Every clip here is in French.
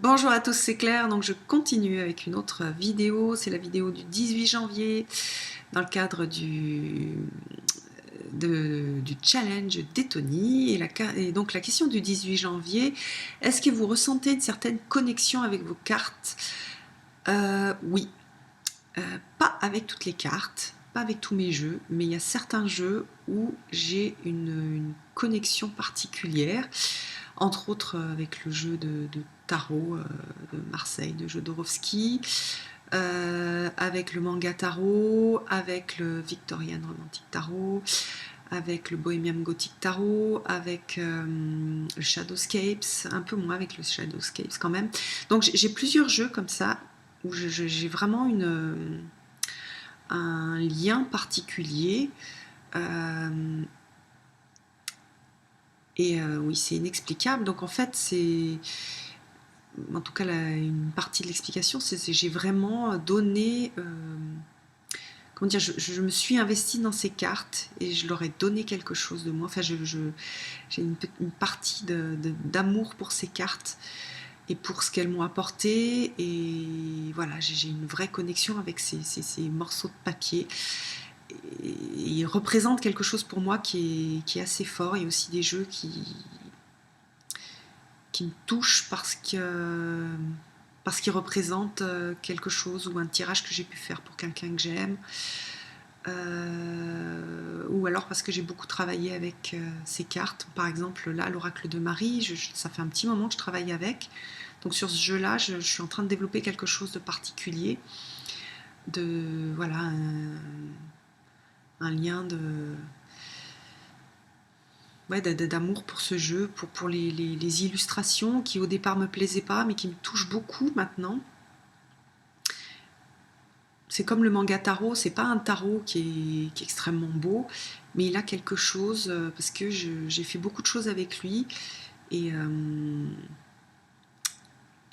Bonjour à tous, c'est Claire, donc je continue avec une autre vidéo, c'est la vidéo du 18 janvier dans le cadre du challenge d'Etony et donc la question du 18 janvier, est-ce que vous ressentez une certaine connexion avec vos cartes? Oui, pas avec toutes les cartes, pas avec tous mes jeux, mais il y a certains jeux où j'ai une connexion particulière, entre autres avec le jeu de tarot de Marseille, de Jodorowsky, avec le manga tarot, avec le Victorian Romantic Tarot, avec le Bohemian Gothic Tarot, avec le Shadowscapes, un peu moins avec le Shadowscapes quand même. Donc j'ai plusieurs jeux comme ça où j'ai vraiment un lien particulier. Oui, c'est inexplicable. Donc en fait, en tout cas, une partie de l'explication, c'est que j'ai vraiment donné, comment dire, je me suis investie dans ces cartes et je leur ai donné quelque chose de moi. Enfin, j'ai une partie d'amour pour ces cartes et pour ce qu'elles m'ont apporté. Et voilà, j'ai une vraie connexion avec ces morceaux de papier. Et ils représentent quelque chose pour moi qui est assez fort. Il y a aussi des jeux qui me touchent parce qu'ils représentent quelque chose ou un tirage que j'ai pu faire pour quelqu'un que j'aime. Ou alors parce que j'ai beaucoup travaillé avec ces cartes. Par exemple, là, l'oracle de Marie, ça fait un petit moment que je travaille avec. Donc sur ce jeu-là, je suis en train de développer quelque chose de particulier, voilà, un lien d'amour pour ce jeu, pour les illustrations qui au départ me plaisaient pas, mais qui me touchent beaucoup maintenant. C'est comme le manga tarot, c'est pas un tarot qui est extrêmement beau, mais il a quelque chose, parce que j'ai fait beaucoup de choses avec lui, et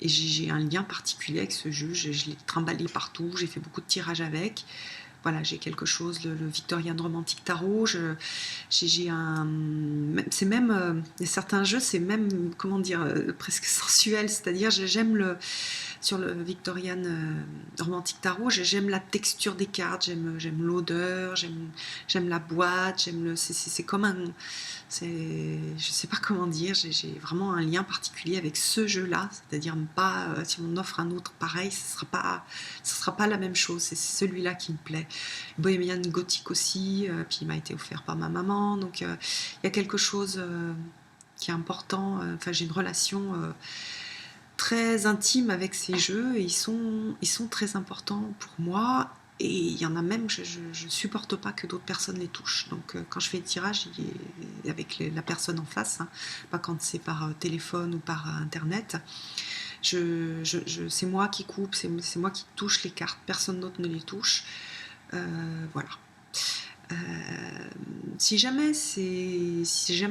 j'ai un lien particulier avec ce jeu. Je l'ai trimballé partout, j'ai fait beaucoup de tirages avec. Voilà, j'ai quelque chose, le Victorian Romantic Tarot, c'est même, certains jeux, c'est même, comment dire, presque sensuel, c'est-à-dire j'aime sur le Victorian Romantic Tarot, j'aime la texture des cartes, j'aime l'odeur, j'aime la boîte, c'est comme je sais pas comment dire, j'ai vraiment un lien particulier avec ce jeu-là, c'est-à-dire pas, si on offre un autre pareil, ce sera pas la même chose, c'est celui-là qui me plaît. Bohemian Gothic aussi, puis il m'a été offert par ma maman, donc il y a quelque chose qui est important. Enfin, j'ai une relation très intime avec ces jeux et ils sont très importants pour moi. Et il y en a même, je supporte pas que d'autres personnes les touchent. Donc quand je fais le tirage, avec la personne en face, hein, pas quand c'est par téléphone ou par internet, c'est moi qui coupe, c'est moi qui touche les cartes, personne d'autre ne les touche. Voilà. Si jamais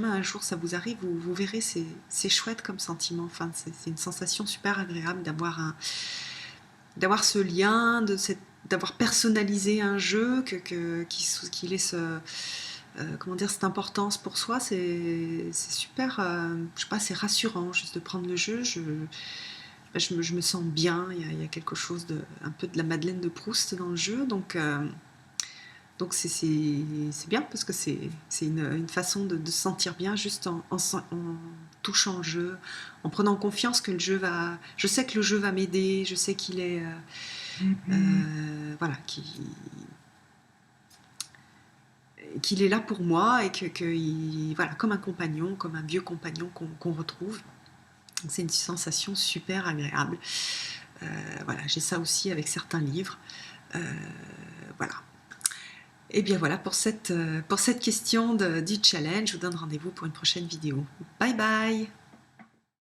un jour ça vous arrive, vous verrez, c'est chouette comme sentiment. Enfin, c'est une sensation super agréable d'avoir ce lien, d'avoir personnalisé un jeu, qui laisse comment dire, cette importance pour soi. C'est super, je sais pas, c'est rassurant juste de prendre le jeu. Je me sens bien. Il y a quelque chose un peu de la Madeleine de Proust dans le jeu, donc c'est bien parce que c'est une façon de se sentir bien juste en touchant le jeu, en prenant confiance que le jeu va... Je sais que le jeu va m'aider, je sais qu'il est... voilà, qu'il est là pour moi et voilà, comme un compagnon, comme un vieux compagnon qu'on retrouve. C'est une sensation super agréable. Voilà, j'ai ça aussi avec certains livres. Voilà. Et bien voilà pour cette question du challenge. Je vous donne rendez-vous pour une prochaine vidéo. Bye bye!